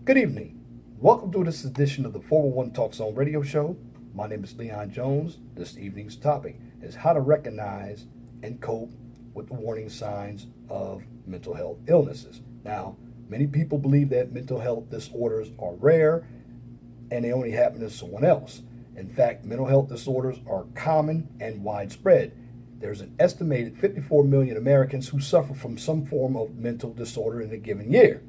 Good evening. Welcome to this edition of the 401 Talk Zone radio show. My name is Leon Jones. This evening's topic is how to recognize and cope with the warning signs of mental health illnesses. Now, many people believe that mental health disorders are rare and they only happen to someone else. In fact, mental health disorders are common and widespread. There's an estimated 54 million Americans who suffer from some form of mental disorder in a given year.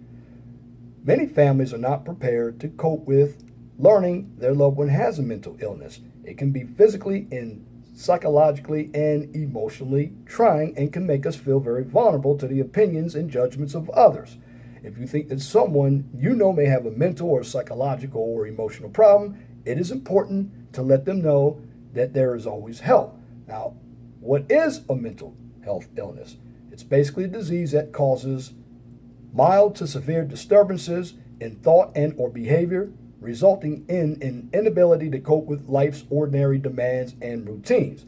Many families are not prepared to cope with learning their loved one has a mental illness. It can be physically and psychologically and emotionally trying and can make us feel very vulnerable to the opinions and judgments of others. If you think that someone you know may have a mental or psychological or emotional problem, it is important to let them know that there is always help. Now, what is a mental health illness? It's basically a disease that causes mild to severe disturbances in thought and or behavior, resulting in an inability to cope with life's ordinary demands and routines.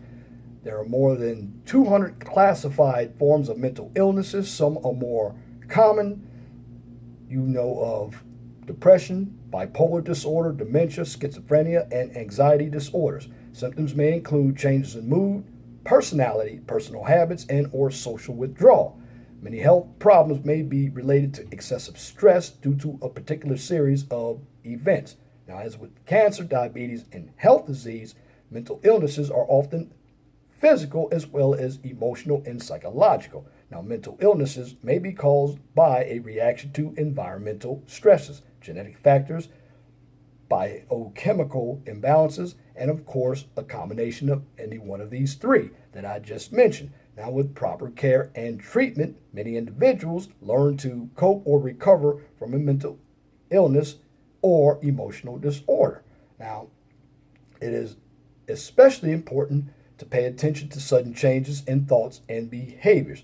There are more than 200 classified forms of mental illnesses. Some are more common. You know of depression, bipolar disorder, dementia, schizophrenia, and anxiety disorders. Symptoms may include changes in mood, personality, personal habits, and or social withdrawal. Many health problems may be related to excessive stress due to a particular series of events. Now, as with cancer, diabetes, and health disease, mental illnesses are often physical as well as emotional and psychological. Now, mental illnesses may be caused by a reaction to environmental stresses, genetic factors, biochemical imbalances, and of course, a combination of any one of these three that I just mentioned. Now, with proper care and treatment, many individuals learn to cope or recover from a mental illness or emotional disorder. Now, it is especially important to pay attention to sudden changes in thoughts and behaviors.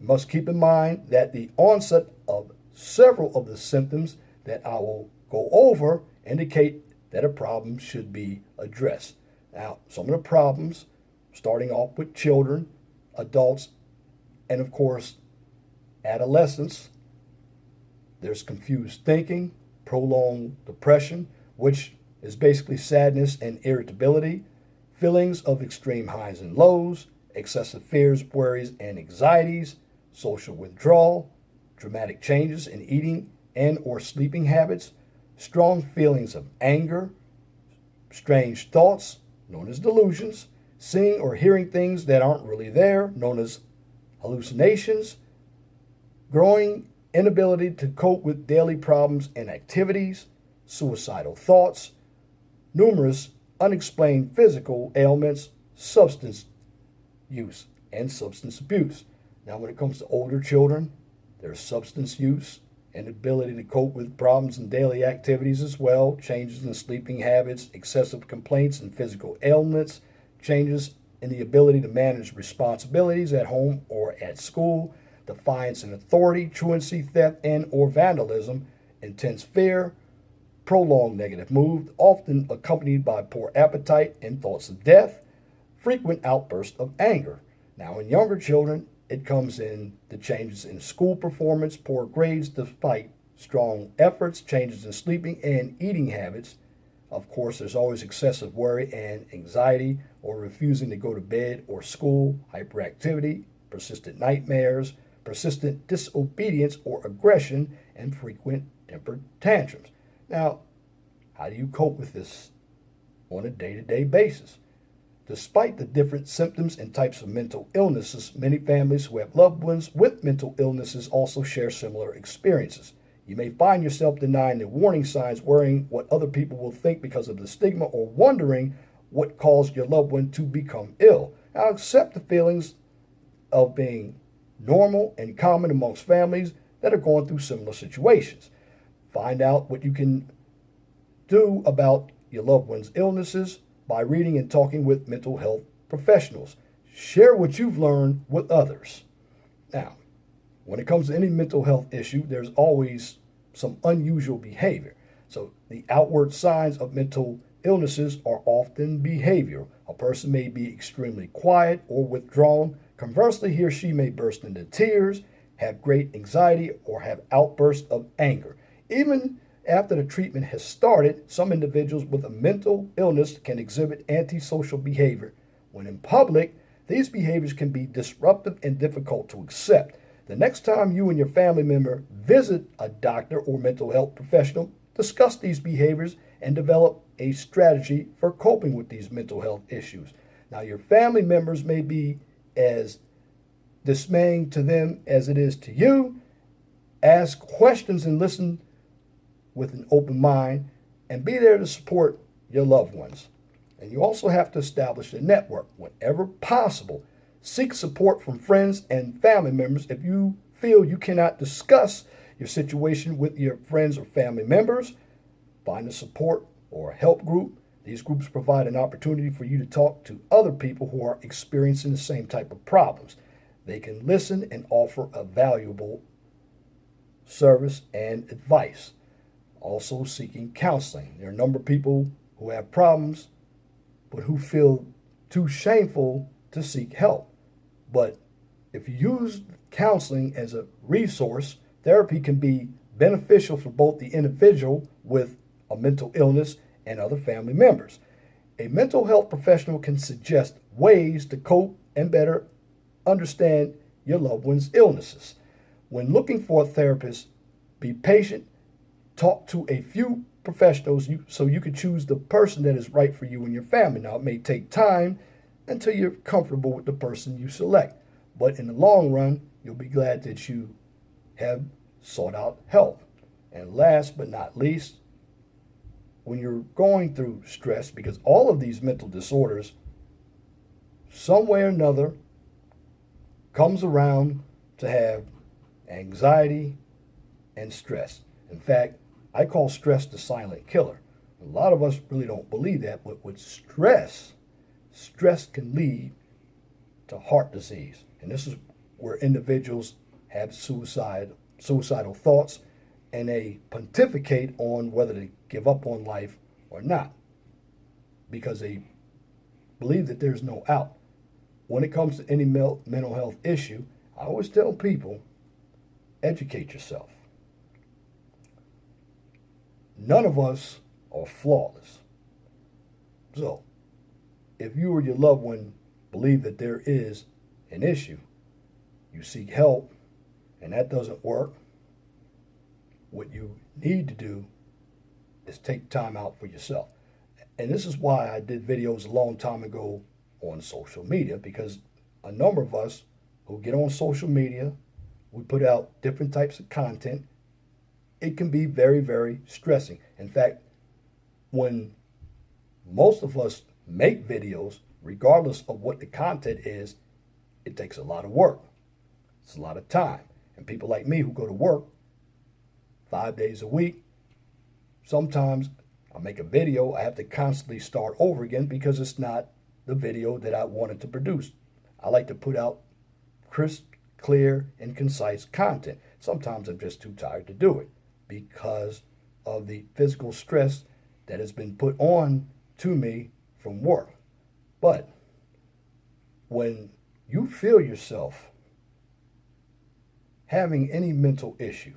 You must keep in mind that the onset of several of the symptoms that I will go over indicate that a problem should be addressed. Now, some of the problems, starting off with children, adults, and of course, adolescents. There's confused thinking, prolonged depression, which is basically sadness and irritability, feelings of extreme highs and lows, excessive fears, worries, and anxieties, social withdrawal, dramatic changes in eating and or sleeping habits, strong feelings of anger, strange thoughts, known as delusions, seeing or hearing things that aren't really there, known as hallucinations, growing inability to cope with daily problems and activities, suicidal thoughts, numerous unexplained physical ailments, substance use, and substance abuse. Now, when it comes to older children, there's substance use, inability to cope with problems in daily activities as well, changes in sleeping habits, excessive complaints and physical ailments, changes in the ability to manage responsibilities at home or at school, defiance in authority, truancy, theft, and or vandalism, intense fear, prolonged negative mood, often accompanied by poor appetite and thoughts of death, frequent outbursts of anger. Now, in younger children, it comes in the changes in school performance, poor grades despite strong efforts, changes in sleeping and eating habits. Of course, there's always excessive worry and anxiety or refusing to go to bed or school, hyperactivity, persistent nightmares, persistent disobedience or aggression, and frequent temper tantrums. Now, how do you cope with this on a day-to-day basis? Despite the different symptoms and types of mental illnesses, many families who have loved ones with mental illnesses also share similar experiences. You may find yourself denying the warning signs, worrying what other people will think because of the stigma, or wondering what caused your loved one to become ill. Now, accept the feelings of being normal and common amongst families that are going through similar situations. Find out what you can do about your loved one's illnesses by reading and talking with mental health professionals. Share what you've learned with others. Now, when it comes to any mental health issue, there's always some unusual behavior. So the outward signs of mental illnesses are often behavioral. A person may be extremely quiet or withdrawn. Conversely, he or she may burst into tears, have great anxiety, or have outbursts of anger. Even After the treatment has started, some individuals with a mental illness can exhibit antisocial behavior. When in public, these behaviors can be disruptive and difficult to accept. The next time you and your family member visit a doctor or mental health professional, discuss these behaviors and develop a strategy for coping with these mental health issues. Now, your family members may be as dismaying to them as it is to you. Ask questions and listen with an open mind, and be there to support your loved ones. And you also have to establish a network. Whenever possible, seek support from friends and family members. If you feel you cannot discuss your situation with your friends or family members, find a support or a help group. These groups provide an opportunity for you to talk to other people who are experiencing the same type of problems. They can listen and offer a valuable service and advice. Also seeking counseling. There are a number of people who have problems but who feel too shameful to seek help. But if you use counseling as a resource, therapy can be beneficial for both the individual with a mental illness and other family members. A mental health professional can suggest ways to cope and better understand your loved one's illnesses. When looking for a therapist, be patient. Talk to a few professionals so you can choose the person that is right for you and your family. Now, it may take time until you're comfortable with the person you select, but in the long run, you'll be glad that you have sought out help. And last but not least, when you're going through stress, because all of these mental disorders, some way or another, comes around to have anxiety and stress. In fact, I call stress the silent killer. A lot of us really don't believe that, but with stress can lead to heart disease. And this is where individuals have suicidal thoughts, and they pontificate on whether to give up on life or not, because they believe that there's no out. When it comes to any mental health issue, I always tell people, educate yourself. None of us are flawless. So, if you or your loved one believe that there is an issue, you seek help, and that doesn't work, what you need to do is take time out for yourself. And this is why I did videos a long time ago on social media, because a number of us who get on social media, we put out different types of content. It can be very, very stressing. In fact, when most of us make videos, regardless of what the content is, it takes a lot of work. It's a lot of time. And people like me who go to work 5 days a week, sometimes I make a video, I have to constantly start over again because it's not the video that I wanted to produce. I like to put out crisp, clear, and concise content. Sometimes I'm just too tired to do it because of the physical stress that has been put on to me from work. But when you feel yourself having any mental issue,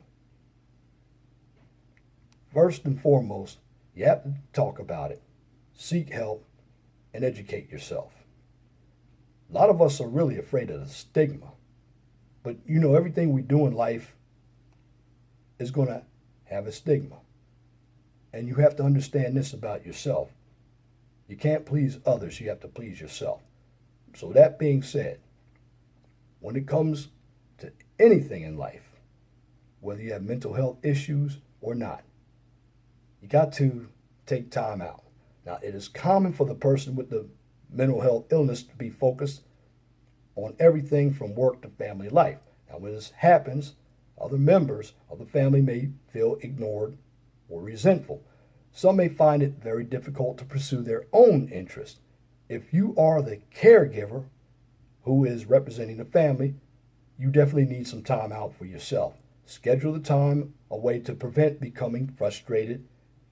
first and foremost, you have to talk about it, seek help, and educate yourself. A lot of us are really afraid of the stigma. But everything we do in life is going to have a stigma. And you have to understand this about yourself. You can't please others, you have to please yourself. So that being said, when it comes to anything in life, whether you have mental health issues or not, you got to take time out. Now, it is common for the person with the mental health illness to be focused on everything from work to family life. Now, when this happens, other members of the family may feel ignored or resentful. Some may find it very difficult to pursue their own interests. If you are the caregiver who is representing the family, you definitely need some time out for yourself. Schedule the time away to prevent becoming frustrated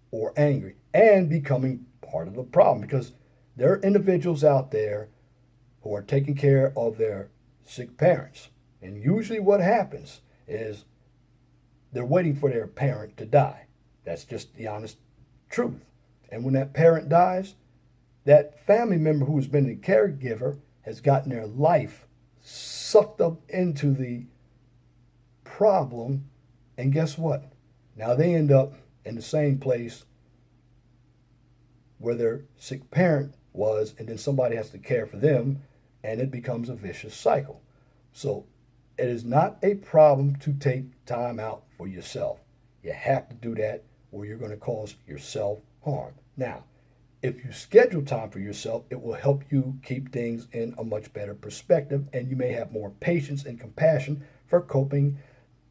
or angry and becoming part of the problem, because there are individuals out there who are taking care of their sick parents. And usually what happens is they're waiting for their parent to die. That's just the honest truth. And when that parent dies, that family member who's been the caregiver has gotten their life sucked up into the problem. And guess what? Now they end up in the same place where their sick parent was, and then somebody has to care for them, and it becomes a vicious cycle. So it is not a problem to take time out for yourself. You have to do that, or you're going to cause yourself harm. Now, if you schedule time for yourself, it will help you keep things in a much better perspective, and you may have more patience and compassion for coping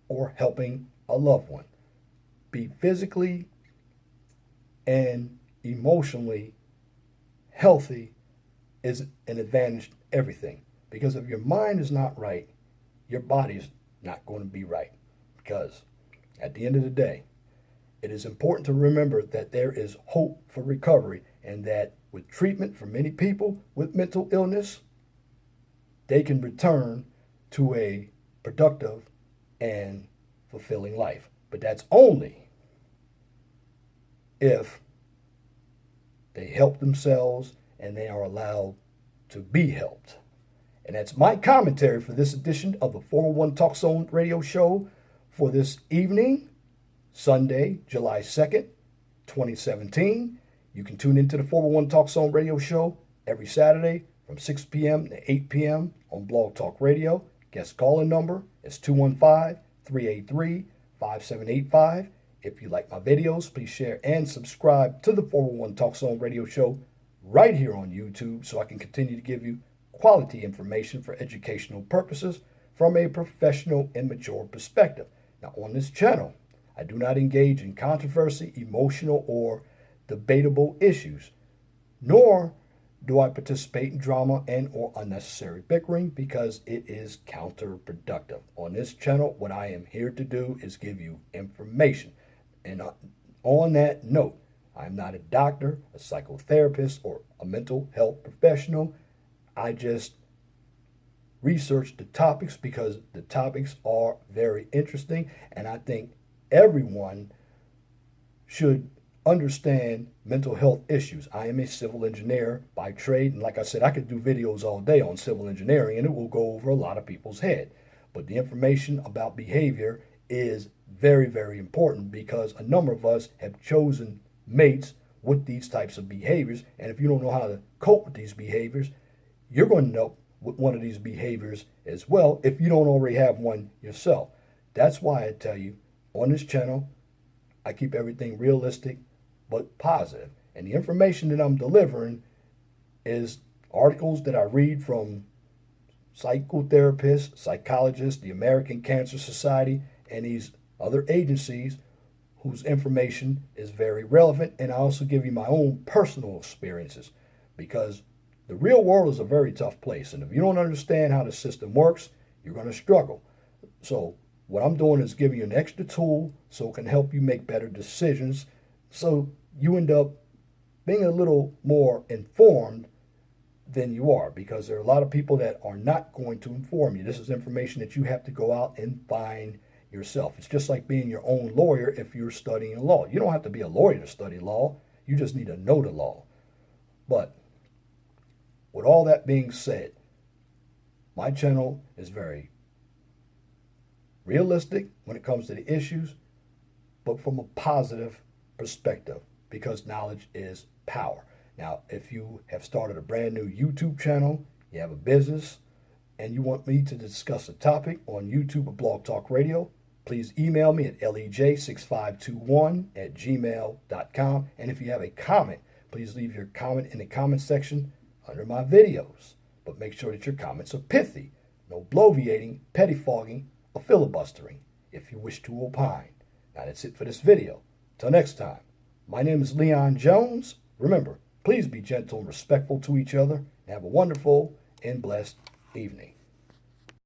or helping a loved one. Be physically and emotionally healthy is an advantage to everything. Because if your mind is not right, your body's not going to be right. Because at the end of the day, it is important to remember that there is hope for recovery, and that with treatment for many people with mental illness, they can return to a productive and fulfilling life. But that's only if they help themselves and they are allowed to be helped. And that's my commentary for this edition of the 401 Talk Zone radio show for this evening, Sunday, July 2nd, 2017. You can tune into the 401 Talk Zone radio show every Saturday from 6 p.m. to 8 p.m. on Blog Talk Radio. Guest calling number is 215-383-5785. If you like my videos, please share and subscribe to the 401 Talk Zone radio show right here on YouTube so I can continue to give you quality information for educational purposes from a professional and mature perspective. Now, on this channel, I do not engage in controversy, emotional, or debatable issues, nor do I participate in drama and or unnecessary bickering, because it is counterproductive. On this channel, what I am here to do is give you information. And on that note, I'm not a doctor, a psychotherapist, or a mental health professional. I just research the topics because the topics are very interesting, and I think everyone should understand mental health issues. I am a civil engineer by trade, and like I said, I could do videos all day on civil engineering, and it will go over a lot of people's head. But the information about behavior is very, very important, because a number of us have chosen mates with these types of behaviors, and if you don't know how to cope with these behaviors, you're going to end up with one of these behaviors as well if you don't already have one yourself. That's why I tell you, on this channel, I keep everything realistic but positive. And the information that I'm delivering is articles that I read from psychotherapists, psychologists, the American Cancer Society, and these other agencies whose information is very relevant. And I also give you my own personal experiences, because the real world is a very tough place. And if you don't understand how the system works, you're going to struggle. So what I'm doing is giving you an extra tool so it can help you make better decisions, so you end up being a little more informed than you are, because there are a lot of people that are not going to inform you. This is information that you have to go out and find yourself. It's just like being your own lawyer if you're studying law. You don't have to be a lawyer to study law. You just need to know the law. But with all that being said, my channel is very realistic when it comes to the issues, but from a positive perspective, because knowledge is power. Now, if you have started a brand new YouTube channel, you have a business, and you want me to discuss a topic on YouTube or Blog Talk Radio, please email me at lej6521@gmail.com. And if you have a comment, please leave your comment in the comment section under my videos. But make sure that your comments are pithy. No bloviating, pettifogging, or filibustering if you wish to opine. Now that's it for this video. Till next time, my name is Leon Jones. Remember, please be gentle and respectful to each other, and have a wonderful and blessed evening.